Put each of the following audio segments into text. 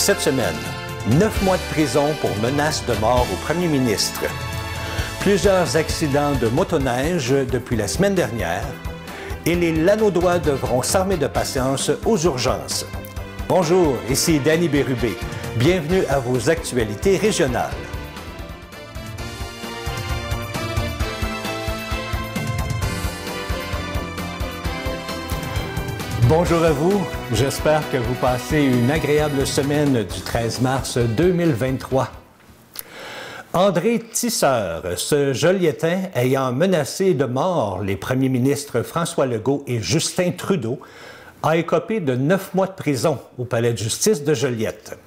cette semaine, 9 mois de prison pour menace de mort au premier ministre. Plusieurs accidents de motoneige depuis la semaine dernière et les Lanaudois devront s'armer de patience aux urgences. Bonjour, ici Danny Bérubé. Bienvenue à vos actualités régionales. Bonjour à vous, j'espère que vous passez une agréable semaine du 13 mars 2023. André Tisseur, ce Joliettain ayant menacé de mort les premiers ministres François Legault et Justin Trudeau, a écopé de 9 mois de prison au palais de justice de Joliette.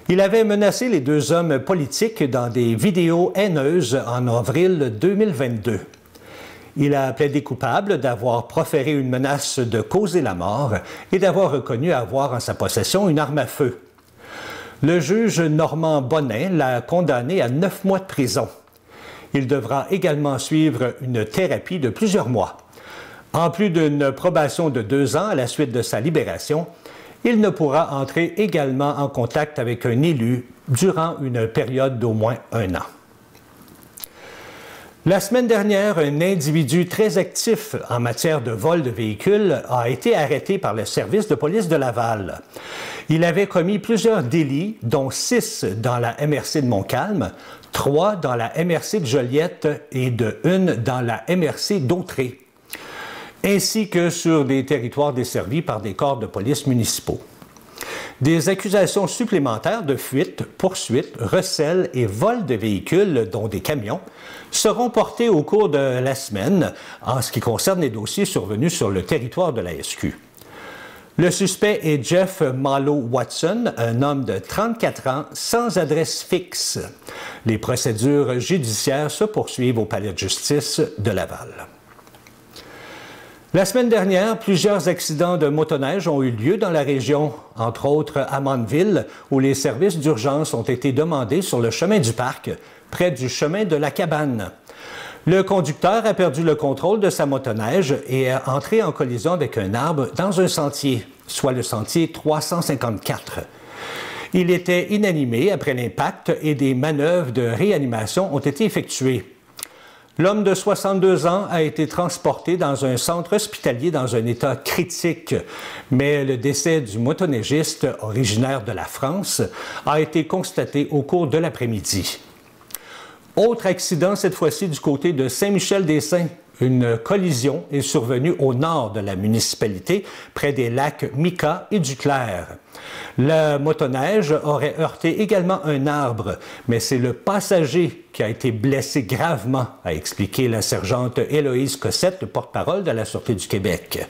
Il avait menacé les deux hommes politiques dans des vidéos haineuses en avril 2022. Il a plaidé coupable d'avoir proféré une menace de causer la mort et d'avoir reconnu avoir en sa possession une arme à feu. Le juge Normand Bonnin l'a condamné à 9 mois de prison. Il devra également suivre une thérapie de plusieurs mois. En plus d'une probation de 2 ans à la suite de sa libération, il ne pourra entrer également en contact avec un élu durant une période d'au moins 1 an. La semaine dernière, un individu très actif en matière de vol de véhicules a été arrêté par le service de police de Laval. Il avait commis plusieurs délits, dont 6 dans la MRC de Montcalm, 3 dans la MRC de Joliette et 1 dans la MRC d'Autrey, ainsi que sur des territoires desservis par des corps de police municipaux. Des accusations supplémentaires de fuite, poursuite, recel et vol de véhicules, dont des camions, seront portées au cours de la semaine en ce qui concerne les dossiers survenus sur le territoire de la SQ. Le suspect est Jeff Malo Watson, un homme de 34 ans sans adresse fixe. Les procédures judiciaires se poursuivent au palais de justice de Laval. La semaine dernière, plusieurs accidents de motoneige ont eu lieu dans la région, entre autres à Mandeville, où les services d'urgence ont été demandés sur le chemin du parc, près du chemin de la Cabane. Le conducteur a perdu le contrôle de sa motoneige et est entré en collision avec un arbre dans un sentier, soit le sentier 354. Il était inanimé après l'impact et des manœuvres de réanimation ont été effectuées. L'homme de 62 ans a été transporté dans un centre hospitalier dans un état critique, mais le décès du motoneigiste, originaire de la France, a été constaté au cours de l'après-midi. Autre accident, cette fois-ci du côté de Saint-Michel-des-Saints. Une collision est survenue au nord de la municipalité, près des lacs Mica et du Clair. La motoneige aurait heurté également un arbre, mais c'est le passager qui a été blessé gravement, a expliqué la sergente Héloïse Cossette, le porte-parole de la Sûreté du Québec.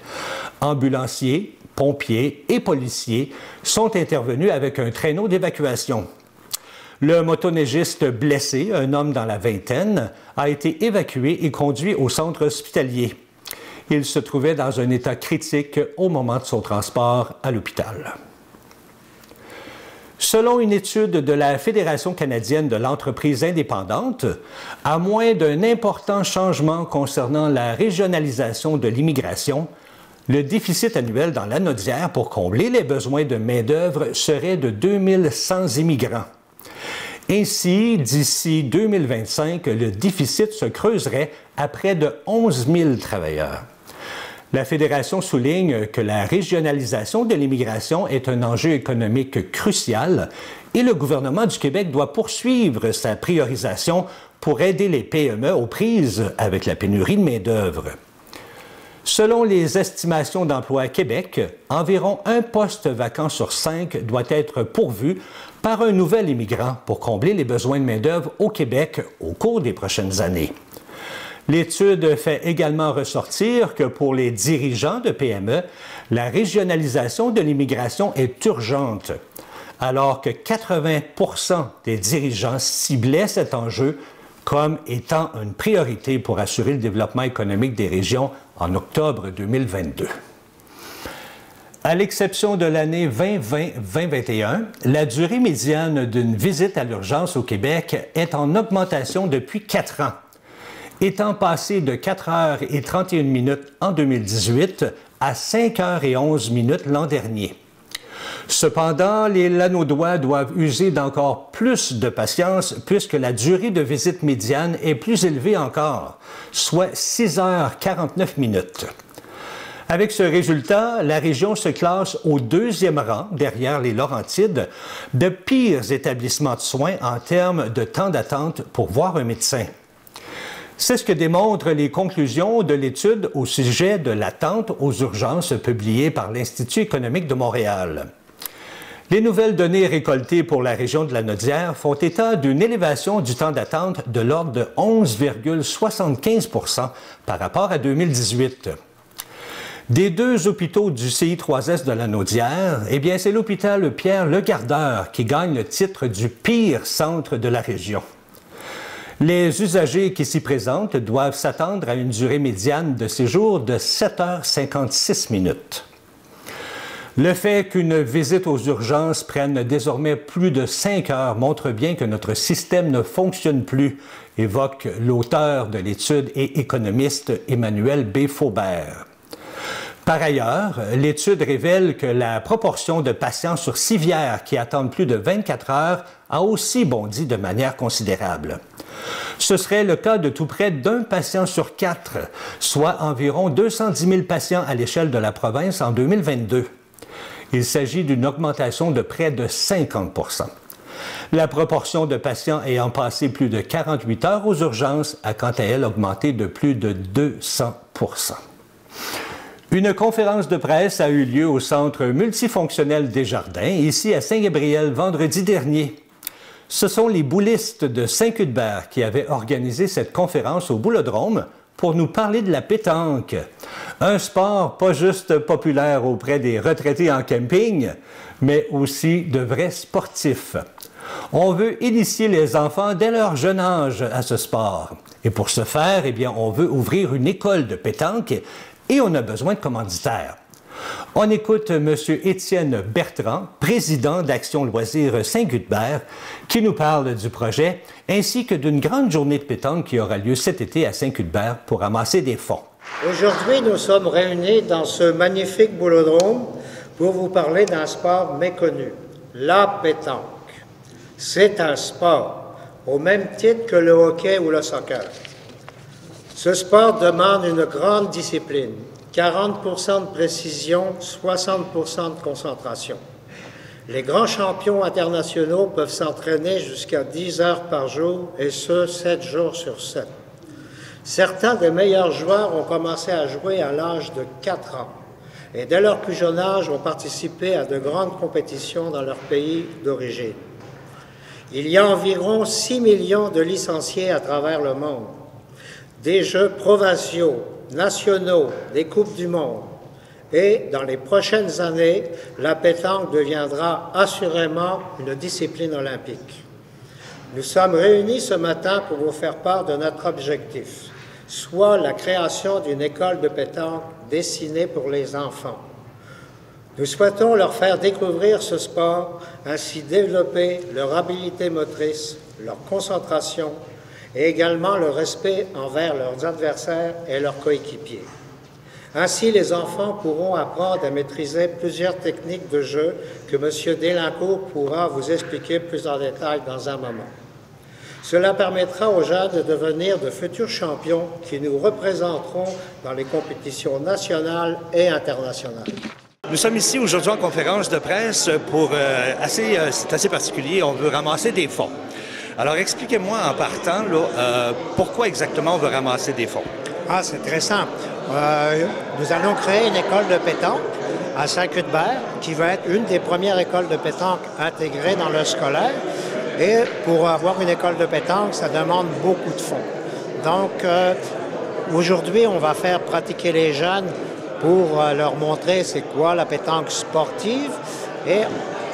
Ambulanciers, pompiers et policiers sont intervenus avec un traîneau d'évacuation. Le motoneigiste blessé, un homme dans la vingtaine, a été évacué et conduit au centre hospitalier. Il se trouvait dans un état critique au moment de son transport à l'hôpital. Selon une étude de la Fédération canadienne de l'entreprise indépendante, à moins d'un important changement concernant la régionalisation de l'immigration, le déficit annuel dans l'Anaudière pour combler les besoins de main-d'œuvre serait de 2100 immigrants. Ainsi, d'ici 2025, le déficit se creuserait à près de 11 000 travailleurs. La Fédération souligne que la régionalisation de l'immigration est un enjeu économique crucial et le gouvernement du Québec doit poursuivre sa priorisation pour aider les PME aux prises avec la pénurie de main-d'œuvre. Selon les estimations d'Emploi Québec, environ 1 poste vacant sur 5 doit être pourvu par un nouvel immigrant pour combler les besoins de main-d'œuvre au Québec au cours des prochaines années. L'étude fait également ressortir que pour les dirigeants de PME, la régionalisation de l'immigration est urgente, alors que 80% des dirigeants ciblaient cet enjeu comme étant une priorité pour assurer le développement économique des régions en octobre 2022. À l'exception de l'année 2020-2021, la durée médiane d'une visite à l'urgence au Québec est en augmentation depuis 4 ans, étant passée de 4h31 en 2018 à 5h11 l'an dernier. Cependant, les Lanaudois doivent user d'encore plus de patience puisque la durée de visite médiane est plus élevée encore, soit 6h49 minutes. Avec ce résultat, la région se classe au 2e rang, derrière les Laurentides, de pires établissements de soins en termes de temps d'attente pour voir un médecin. C'est ce que démontrent les conclusions de l'étude au sujet de l'attente aux urgences publiée par l'Institut économique de Montréal. Les nouvelles données récoltées pour la région de Lanaudière font état d'une élévation du temps d'attente de l'ordre de 11,75 % par rapport à 2018. Des 2 hôpitaux du CI3S de Lanaudière, eh bien, c'est l'hôpital Pierre-Legardeur qui gagne le titre du pire centre de la région. Les usagers qui s'y présentent doivent s'attendre à une durée médiane de séjour de 7h56 minutes. Le fait qu'une visite aux urgences prenne désormais plus de 5 heures montre bien que notre système ne fonctionne plus, évoque l'auteur de l'étude et économiste Emmanuel B. Faubert. Par ailleurs, l'étude révèle que la proportion de patients sur civière qui attendent plus de 24 heures a aussi bondi de manière considérable. Ce serait le cas de tout près d'un patient sur 4, soit environ 210 000 patients à l'échelle de la province en 2022. Il s'agit d'une augmentation de près de 50 %. La proportion de patients ayant passé plus de 48 heures aux urgences a quant à elle augmenté de plus de 200 %. Une conférence de presse a eu lieu au Centre multifonctionnel Desjardins, ici à Saint-Gabriel, vendredi dernier. Ce sont les boulistes de Saint-Cuthbert qui avaient organisé cette conférence au Boulodrome pour nous parler de la pétanque. Un sport pas juste populaire auprès des retraités en camping, mais aussi de vrais sportifs. On veut initier les enfants dès leur jeune âge à ce sport. Et pour ce faire, eh bien, on veut ouvrir une école de pétanque et on a besoin de commanditaires. On écoute M. Étienne Bertrand, président d'Action Loisirs Saint-Cuthbert, qui nous parle du projet, ainsi que d'une grande journée de pétanque qui aura lieu cet été à Saint-Cuthbert pour ramasser des fonds. Aujourd'hui, nous sommes réunis dans ce magnifique boulodrome pour vous parler d'un sport méconnu, la pétanque. C'est un sport, au même titre que le hockey ou le soccer. Ce sport demande une grande discipline, 40 % de précision, 60 % de concentration. Les grands champions internationaux peuvent s'entraîner jusqu'à 10 heures par jour, et ce, 7 jours sur 7. Certains des meilleurs joueurs ont commencé à jouer à l'âge de 4 ans, et dès leur plus jeune âge ont participé à de grandes compétitions dans leur pays d'origine. Il y a environ 6 millions de licenciés à travers le monde. Des jeux provinciaux, nationaux, des Coupes du monde. Et dans les prochaines années, la pétanque deviendra assurément une discipline olympique. Nous sommes réunis ce matin pour vous faire part de notre objectif, soit la création d'une école de pétanque destinée pour les enfants. Nous souhaitons leur faire découvrir ce sport, ainsi développer leur habileté motrice, leur concentration, et également le respect envers leurs adversaires et leurs coéquipiers. Ainsi, les enfants pourront apprendre à maîtriser plusieurs techniques de jeu que M. Delincourt pourra vous expliquer plus en détail dans un moment. Cela permettra aux jeunes de devenir de futurs champions qui nous représenteront dans les compétitions nationales et internationales. Nous sommes ici aujourd'hui en conférence de presse pour c'est assez particulier, on veut ramasser des fonds. Alors, expliquez-moi en partant, là, pourquoi exactement on veut ramasser des fonds? Ah, c'est très simple. Nous allons créer une école de pétanque à Saint-Cuthbert, qui va être une des premières écoles de pétanque intégrées dans le scolaire. Et pour avoir une école de pétanque, ça demande beaucoup de fonds. Donc, aujourd'hui, on va faire pratiquer les jeunes pour leur montrer c'est quoi la pétanque sportive. Et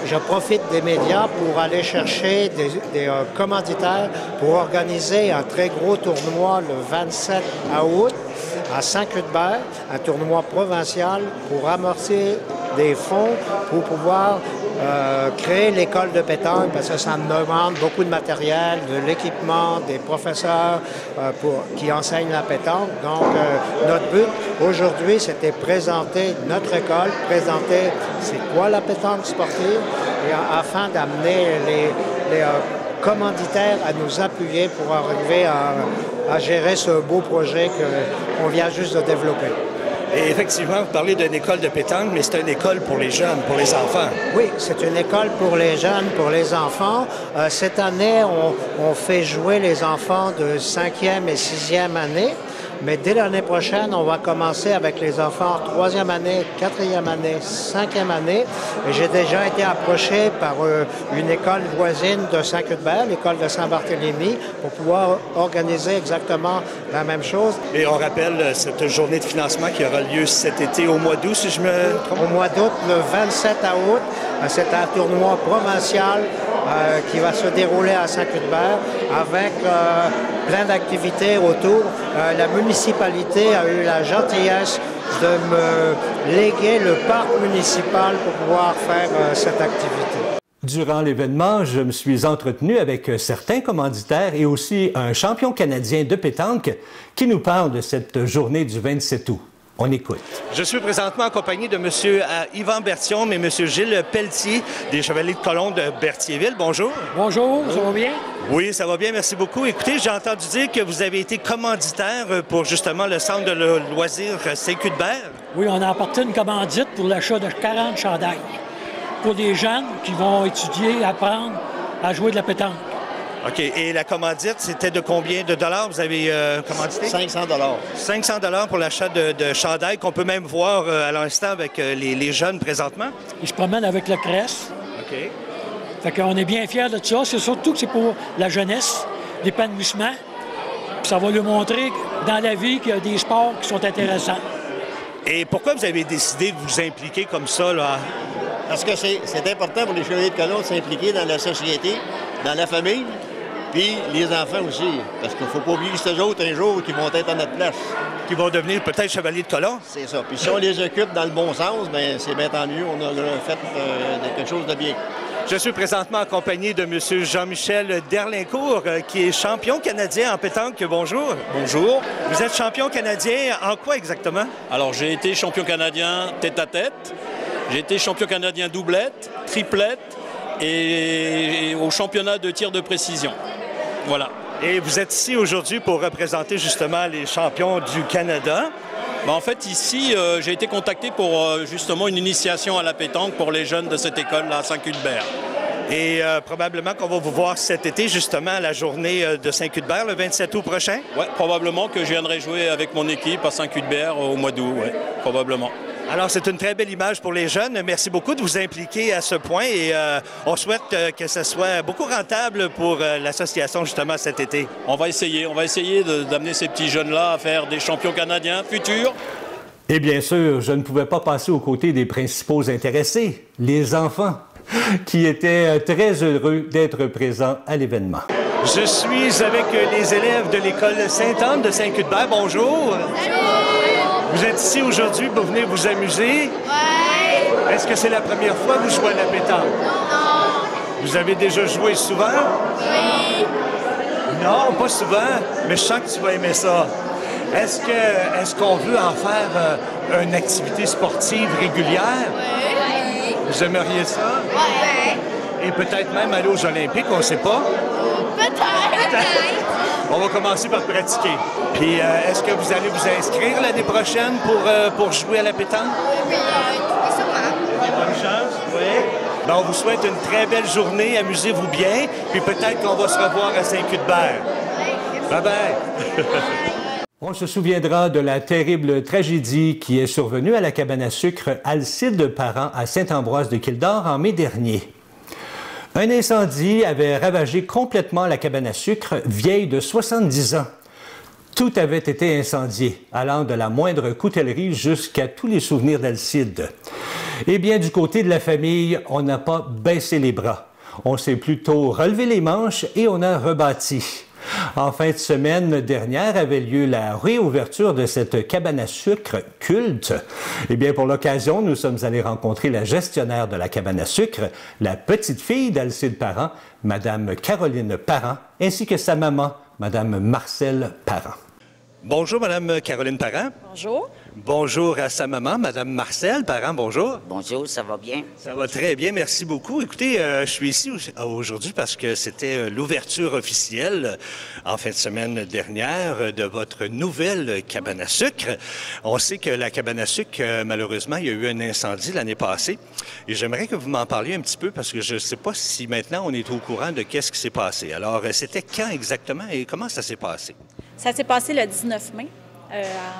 je profite des médias pour aller chercher des commanditaires pour organiser un très gros tournoi le 27 août à Saint-Cuthbert, un tournoi provincial pour amorcer des fonds pour pouvoir créer l'école de pétanque parce que ça me demande beaucoup de matériel, de l'équipement, des professeurs qui enseignent la pétanque. Donc, notre but aujourd'hui, c'était présenter notre école, présenter c'est quoi la pétanque sportive, et afin d'amener les commanditaires à nous appuyer pour arriver à gérer ce beau projet qu'on vient juste de développer. Et effectivement, vous parlez d'une école de pétanque, mais c'est une école pour les jeunes, pour les enfants. Oui, c'est une école pour les jeunes, pour les enfants. Cette année, on fait jouer les enfants de 5e et 6e année. Mais dès l'année prochaine, on va commencer avec les enfants 3e année, 4e année, 5e année. Et j'ai déjà été approché par une école voisine de Saint-Cuthbert, l'école de Saint-Barthélemy, pour pouvoir organiser exactement la même chose. Et on rappelle cette journée de financement qui aura lieu cet été au mois d'août, si je me trompe. Au mois d'août, le 27 août, c'est un tournoi provincial qui va se dérouler à Saint-Cuthbert avec plein d'activités autour. La municipalité a eu la gentillesse de me léguer le parc municipal pour pouvoir faire cette activité. Durant l'événement, je me suis entretenu avec certains commanditaires et aussi un champion canadien de pétanque qui nous parle de cette journée du 27 août. On écoute. Je suis présentement en compagnie de M. Yvan Berthiaume et M. Gilles Pelletier, des Chevaliers de Colomb de Berthierville. Bonjour. Bonjour, ça va bien? Oui, ça va bien, merci beaucoup. Écoutez, j'ai entendu dire que vous avez été commanditaire pour justement le centre de loisirs Saint-Cuthbert. Oui, on a apporté une commandite pour l'achat de 40 chandails pour des jeunes qui vont étudier, apprendre à jouer de la pétanque. OK. Et la commandite, c'était de combien de dollars vous avez commandité? 500 500 pour l'achat de chandail qu'on peut même voir à l'instant avec les jeunes présentement? Ils se promènent avec le crest. OK. Fait qu'on est bien fiers de ça. C'est surtout que c'est pour la jeunesse, l'épanouissement. Puis ça va leur montrer dans la vie qu'il y a des sports qui sont intéressants. Et pourquoi vous avez décidé de vous impliquer comme ça, là? Parce que c'est important pour les Chevaliers de Colomb de s'impliquer dans la société, dans la famille, puis les enfants aussi. Parce qu'il ne faut pas oublier ces autres un jour qui vont être à notre place. Qui vont devenir peut-être Chevaliers de Colomb? C'est ça. Puis si on les occupe dans le bon sens, bien, c'est bien tant mieux. On a fait quelque chose de bien. Je suis présentement accompagné de M. Jean-Michel Derlincourt, qui est champion canadien en pétanque. Bonjour. Bonjour. Vous êtes champion canadien en quoi exactement? Alors, j'ai été champion canadien tête-à-tête. J'ai été champion canadien doublette, triplette et au championnat de tir de précision. Voilà. Et vous êtes ici aujourd'hui pour représenter justement les champions du Canada. Ben, en fait, ici, j'ai été contacté pour justement une initiation à la pétanque pour les jeunes de cette école-là à Saint-Cuthbert. Et probablement qu'on va vous voir cet été, justement, à la journée de Saint-Cuthbert, le 27 août prochain? Oui, probablement que je viendrai jouer avec mon équipe à Saint-Cuthbert au mois d'août, oui, probablement. Alors, c'est une très belle image pour les jeunes. Merci beaucoup de vous impliquer à ce point et on souhaite que ce soit beaucoup rentable pour l'association, justement, cet été. On va essayer d'amener ces petits jeunes-là à faire des champions canadiens futurs. Et bien sûr, je ne pouvais pas passer aux côtés des principaux intéressés, les enfants, qui étaient très heureux d'être présents à l'événement. Je suis avec les élèves de l'école Sainte-Anne de Saint-Cuthbert. Bonjour. Vous êtes ici aujourd'hui pour venir vous amuser? Oui. Est-ce que c'est la première fois que vous jouez à la pétanque? Non. Vous avez déjà joué souvent? Oui. Non, pas souvent, mais je sens que tu vas aimer ça. Est-ce qu'on veut en faire une activité sportive régulière? Oui. Vous aimeriez ça? Oui. Et peut-être même aller aux Olympiques, on ne sait pas. Peut-être. On va commencer par pratiquer. Puis, est-ce que vous allez vous inscrire l'année prochaine pour jouer à la pétanque? Oui, sûrement. Bonne chance, oui. Ben, on vous souhaite une très belle journée, amusez-vous bien, puis peut-être qu'on va se revoir à Saint-Cuthbert. Bye-bye! On se souviendra de la terrible tragédie qui est survenue à la cabane à sucre Alcide Parent à Saint-Ambroise de Kildare en mai dernier. Un incendie avait ravagé complètement la cabane à sucre, vieille de 70 ans. Tout avait été incendié, allant de la moindre coutellerie jusqu'à tous les souvenirs d'Alcide. Eh bien, du côté de la famille, on n'a pas baissé les bras. On s'est plutôt relevé les manches et on a rebâti. En fin de semaine dernière avait lieu la réouverture de cette cabane à sucre culte. Eh bien, pour l'occasion, nous sommes allés rencontrer la gestionnaire de la cabane à sucre, la petite-fille d'Alcide Parent, Madame Caroline Parent, ainsi que sa maman, Madame Marcelle Parent. Bonjour, Madame Caroline Parent. Bonjour. Bonjour à sa maman, Madame Marcelle Parent. Bonjour. Bonjour, ça va bien? Ça va très bien, merci beaucoup. Écoutez, je suis ici aujourd'hui parce que c'était l'ouverture officielle en fin de semaine dernière de votre nouvelle cabane à sucre. On sait que la cabane à sucre, malheureusement, il y a eu un incendie l'année passée. Et j'aimerais que vous m'en parliez un petit peu parce que je ne sais pas si maintenant on est au courant de qu'est-ce qui s'est passé. Alors, c'était quand exactement et comment ça s'est passé? Ça s'est passé le 19 mai.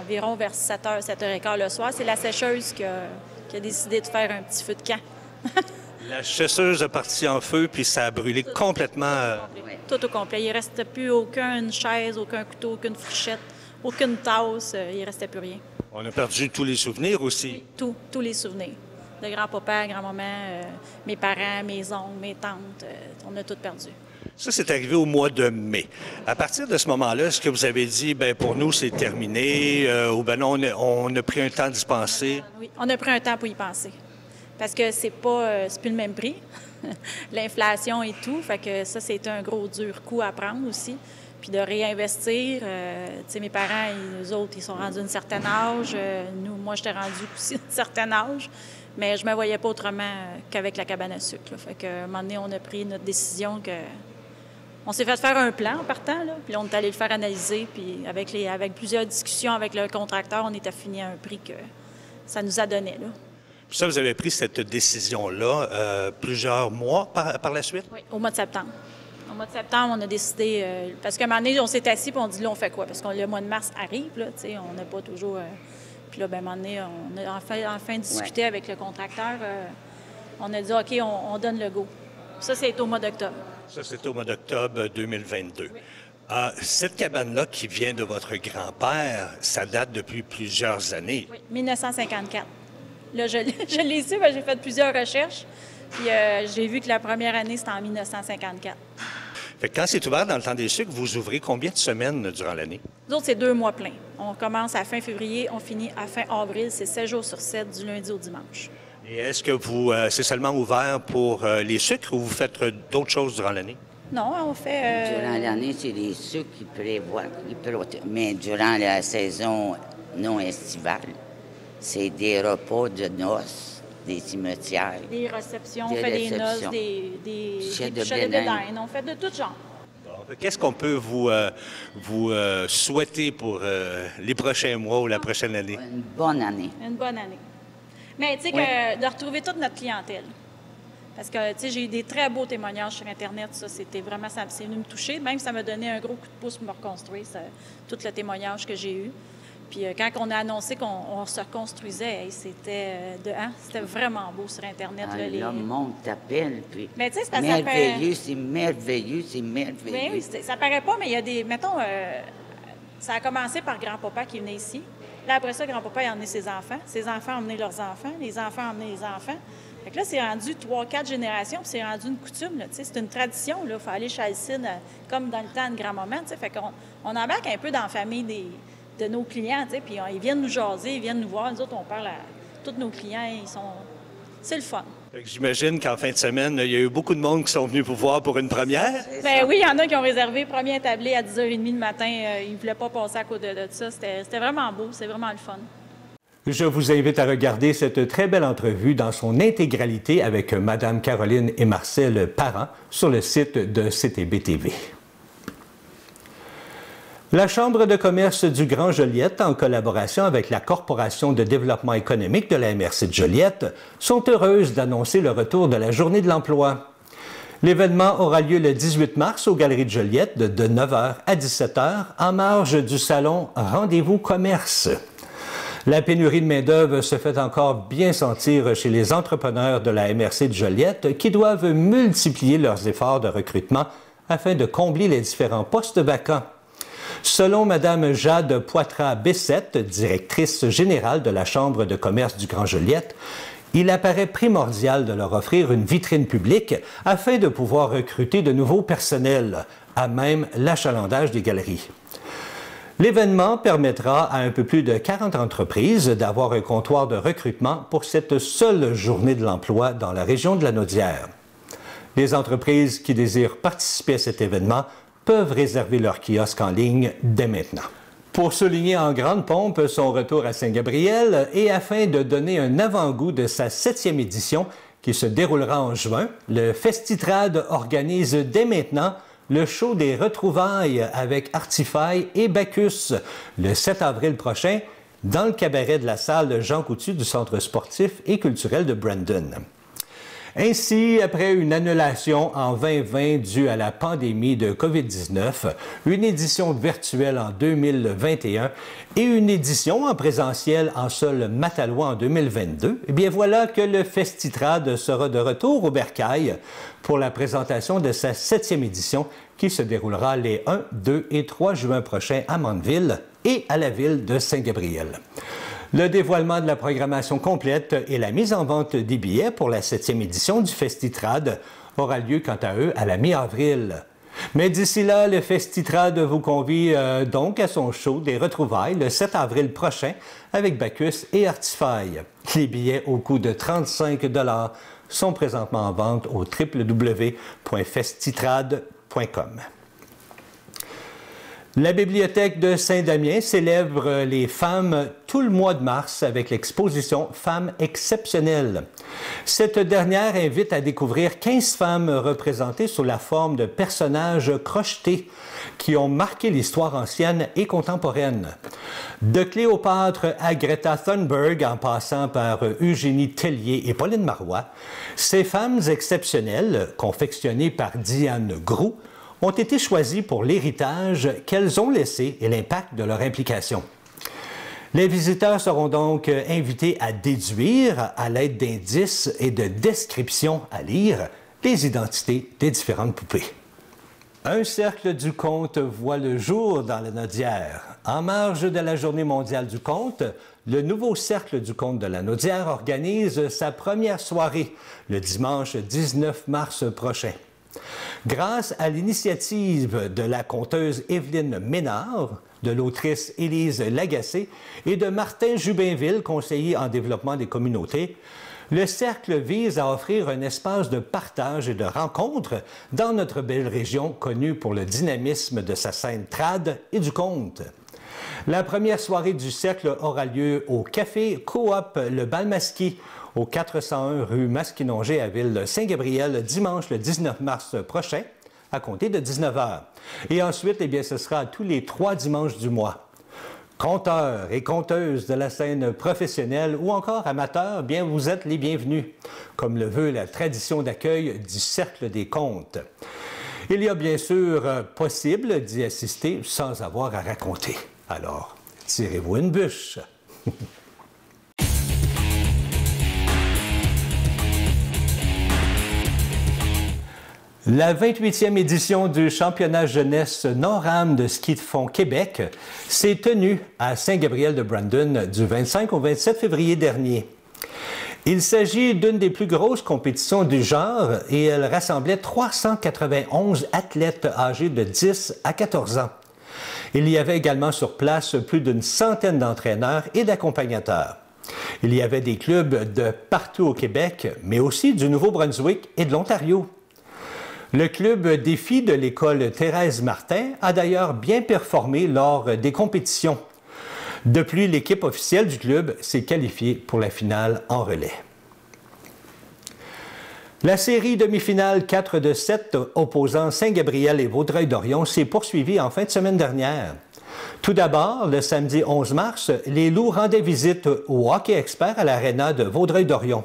Environ vers 7h, 7h15 le soir. C'est la sécheuse qui a décidé de faire un petit feu de camp. La chasseuse est partie en feu, puis ça a brûlé complètement. Tout au complet. Il ne restait plus aucune chaise, aucun couteau, aucune fourchette, aucune tasse. Il ne restait plus rien. On a perdu tous les souvenirs aussi. Oui, tous les souvenirs. De grand-papa, grand-maman, mes parents, mes oncles, mes tantes. On a tout perdu. Ça, c'est arrivé au mois de mai. À partir de ce moment-là, est-ce que vous avez dit, bien, pour nous, c'est terminé, ou bien non, on a pris un temps d'y penser? Oui, on a pris un temps pour y penser. Parce que c'est plus le même prix. L'inflation et tout. Fait que ça, c'est un gros, dur coup à prendre aussi. Puis de réinvestir. Tu sais, mes parents, eux autres, ils sont rendus à un certain âge. Moi, j'étais rendue aussi à un certain âge. Mais je ne me voyais pas autrement qu'avec la cabane à sucre. Là. Fait qu'à un moment donné, on a pris notre décision que... On s'est fait faire un plan en partant, là, puis on est allé le faire analyser, puis avec plusieurs discussions avec le contracteur, on était fini à un prix que ça nous a donné. Là. Puis ça, vous avez pris cette décision-là plusieurs mois par la suite? Oui, au mois de septembre. Au mois de septembre, on a décidé... parce qu'à un moment donné, on s'est assis, puis on dit, là, on fait quoi? Parce que le mois de mars arrive, là, tu sais, on n'a pas toujours... Puis là, bien, à un moment donné, on a enfin discuté avec le contracteur. On a dit, OK, on donne le go. Ça, c'est au mois d'octobre. Ça, c'est au mois d'octobre 2022. Oui. Cette cabane-là qui vient de votre grand-père, ça date depuis plusieurs années. Oui, 1954. Là, je l'ai su, j'ai fait plusieurs recherches. Puis j'ai vu que la première année, c'était en 1954. Fait que quand c'est ouvert dans le temps des sucres, vous ouvrez combien de semaines durant l'année? Nous autres, c'est 2 mois pleins. On commence à fin février, on finit à fin avril. C'est 7 jours sur 7, du lundi au dimanche. Et est-ce que c'est seulement ouvert pour les sucres ou vous faites d'autres choses durant l'année? Non, on fait... Durant l'année, c'est les sucres qui prévoient. Mais durant la saison non estivale, c'est des repas de noces, des cimetières. Des réceptions, on fait des noces, des pichets de dinde. On fait de tout genre. Bon, qu'est-ce qu'on peut vous souhaiter pour les prochains mois ou la prochaine année? Une bonne année. Une bonne année. Mais tu sais, de retrouver toute notre clientèle. Parce que, tu sais, j'ai eu des très beaux témoignages sur Internet. Ça, c'était vraiment, ça c'est venu me toucher. Même, ça m'a donné un gros coup de pouce pour me reconstruire, tout le témoignage que j'ai eu. Puis quand on a annoncé qu'on se reconstruisait, c'était c'était vraiment beau sur Internet. Le monde t'appelle, puis mais, c'est merveilleux, c'est merveilleux, c'est merveilleux. Bien, oui, ça paraît pas, mais il y a des... Mettons, ça a commencé par grand-papa qui venait ici. Là, après ça, grand-papa a emmené ses enfants. Ses enfants ont emmené leurs enfants. Les enfants ont emmené les enfants. Fait que là, c'est rendu 3-4 générations, puis c'est rendu une coutume. Là, c'est une tradition. Il faut aller chez Alcide comme dans le temps de grand-maman. Fait qu'on embarque un peu dans la famille de nos clients. Puis ils viennent nous jaser, ils viennent nous voir. Nous autres, on parle à tous nos clients. C'est le fun. J'imagine qu'en fin de semaine, il y a eu beaucoup de monde qui sont venus vous voir pour une première. Bien oui, il y en a qui ont réservé premier établi à 10h30 le matin. Ils ne voulaient pas passer à côté de ça. C'était vraiment beau, c'est vraiment le fun. Je vous invite à regarder cette très belle entrevue dans son intégralité avec Mme Caroline et Marcel Parent sur le site de CTB-TV. La Chambre de commerce du Grand Joliette, en collaboration avec la Corporation de développement économique de la MRC de Joliette, sont heureuses d'annoncer le retour de la Journée de l'emploi. L'événement aura lieu le 18 mars aux Galeries de Joliette de 9h à 17h en marge du salon Rendez-vous Commerce. La pénurie de main-d'œuvre se fait encore bien sentir chez les entrepreneurs de la MRC de Joliette qui doivent multiplier leurs efforts de recrutement afin de combler les différents postes vacants. Selon Mme Jade Poitras-Bessette, directrice générale de la Chambre de commerce du Grand Joliette, il apparaît primordial de leur offrir une vitrine publique afin de pouvoir recruter de nouveaux personnels, à même l'achalandage des galeries. L'événement permettra à un peu plus de 40 entreprises d'avoir un comptoir de recrutement pour cette seule journée de l'emploi dans la région de Lanaudière. Les entreprises qui désirent participer à cet événement peuvent réserver leur kiosque en ligne dès maintenant. Pour souligner en grande pompe son retour à Saint-Gabriel et afin de donner un avant-goût de sa 7e édition qui se déroulera en juin, le Festitrade organise dès maintenant le show des retrouvailles avec Artifaille et Bacchus le 7 avril prochain dans le cabaret de la salle Jean Coutu du Centre sportif et culturel de Brandon. Ainsi, après une annulation en 2020 due à la pandémie de COVID-19, une édition virtuelle en 2021 et une édition en présentiel en sol Matalois en 2022, eh bien voilà que le Festitrade sera de retour au Bercail pour la présentation de sa 7e édition qui se déroulera les 1, 2 et 3 juin prochains à Mandeville et à la ville de Saint-Gabriel. Le dévoilement de la programmation complète et la mise en vente des billets pour la 7e édition du Festitrade aura lieu quant à eux à la mi-avril. Mais d'ici là, le Festitrade vous convie donc à son show des retrouvailles le 7 avril prochain avec Bacchus et Artifaille. Les billets au coût de 35 $ sont présentement en vente au www.festitrade.com. La Bibliothèque de Saint-Damien célèbre les femmes tout le mois de mars avec l'exposition Femmes exceptionnelles. Cette dernière invite à découvrir 15 femmes représentées sous la forme de personnages crochetés qui ont marqué l'histoire ancienne et contemporaine. De Cléopâtre à Greta Thunberg en passant par Eugénie Tellier et Pauline Marois, ces femmes exceptionnelles, confectionnées par Diane Groux, ont été choisies pour l'héritage qu'elles ont laissé et l'impact de leur implication. Les visiteurs seront donc invités à déduire, à l'aide d'indices et de descriptions à lire, les identités des différentes poupées. Un cercle du conte voit le jour dans la Naudière. En marge de la Journée mondiale du conte, le nouveau Cercle du conte de la Naudière organise sa première soirée le dimanche 19 mars prochain. Grâce à l'initiative de la conteuse Évelyne Ménard, de l'autrice Élise Lagacé et de Martin Jubinville, conseiller en développement des communautés, le Cercle vise à offrir un espace de partage et de rencontre dans notre belle région connue pour le dynamisme de sa scène trad et du conte. La première soirée du Cercle aura lieu au Café Coop Le Bal-Masquis, au 401 rue Masquinongé à Ville-Saint-Gabriel, dimanche le 19 mars prochain, à compter de 19h. Et ensuite, eh bien, ce sera tous les 3 dimanches du mois. Conteurs et conteuses de la scène professionnelle ou encore amateurs, bien, vous êtes les bienvenus, comme le veut la tradition d'accueil du Cercle des contes. Il y a bien sûr possible d'y assister sans avoir à raconter. Alors, tirez-vous une bûche. La 28e édition du championnat jeunesse NORAM de ski de fond Québec s'est tenue à Saint-Gabriel-de-Brandon du 25 au 27 février dernier. Il s'agit d'une des plus grosses compétitions du genre et elle rassemblait 391 athlètes âgés de 10 à 14 ans. Il y avait également sur place plus d'une centaine d'entraîneurs et d'accompagnateurs. Il y avait des clubs de partout au Québec, mais aussi du Nouveau-Brunswick et de l'Ontario. Le club défi de l'école Thérèse Martin a d'ailleurs bien performé lors des compétitions. De plus, l'équipe officielle du club s'est qualifiée pour la finale en relais. La série demi-finale 4 de 7 opposant Saint-Gabriel et Vaudreuil-Dorion s'est poursuivie en fin de semaine dernière. Tout d'abord, le samedi 11 mars, les Loups rendaient visite au Hockey Expert à l'Arena de Vaudreuil-Dorion.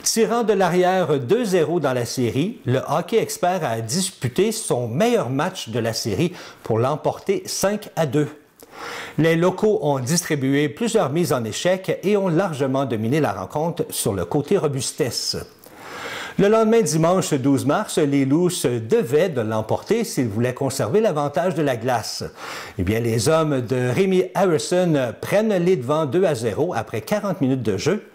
Tirant de l'arrière 2-0 dans la série, le Hockey Expert a disputé son meilleur match de la série pour l'emporter 5-2. Les locaux ont distribué plusieurs mises en échec et ont largement dominé la rencontre sur le côté robustesse. Le lendemain, dimanche 12 mars, les Loups se devaient de l'emporter s'ils voulaient conserver l'avantage de la glace. Eh bien, les hommes de Rémi Harrison prennent les devants 2-0 après 40 minutes de jeu.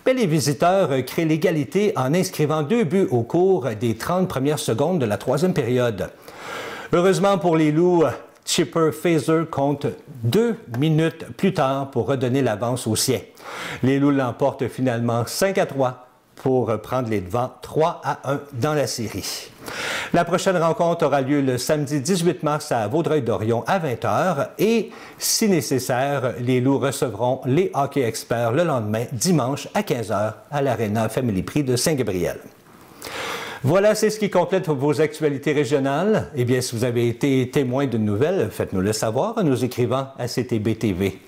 Mais les visiteurs créent l'égalité en inscrivant 2 buts au cours des 30 premières secondes de la 3e période. Heureusement pour les Loups, Chipper Fazer compte 2 minutes plus tard pour redonner l'avance aux siens. Les Loups l'emportent finalement 5-3 pour prendre les devants 3-1 dans la série. La prochaine rencontre aura lieu le samedi 18 mars à Vaudreuil-Dorion à 20h et, si nécessaire, les Loups recevront les Hockey Experts le lendemain, dimanche à 15h à l'Arena Family Prix de Saint-Gabriel. Voilà, c'est ce qui complète vos actualités régionales. Eh bien, si vous avez été témoin d'une nouvelle, faites-nous le savoir en nous écrivant à CTB-TV.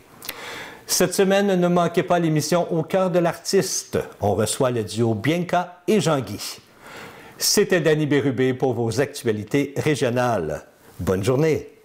Cette semaine, ne manquez pas l'émission Au cœur de l'artiste. On reçoit le duo Bianca et Jean-Guy. C'était Danny Bérubé pour vos actualités régionales. Bonne journée!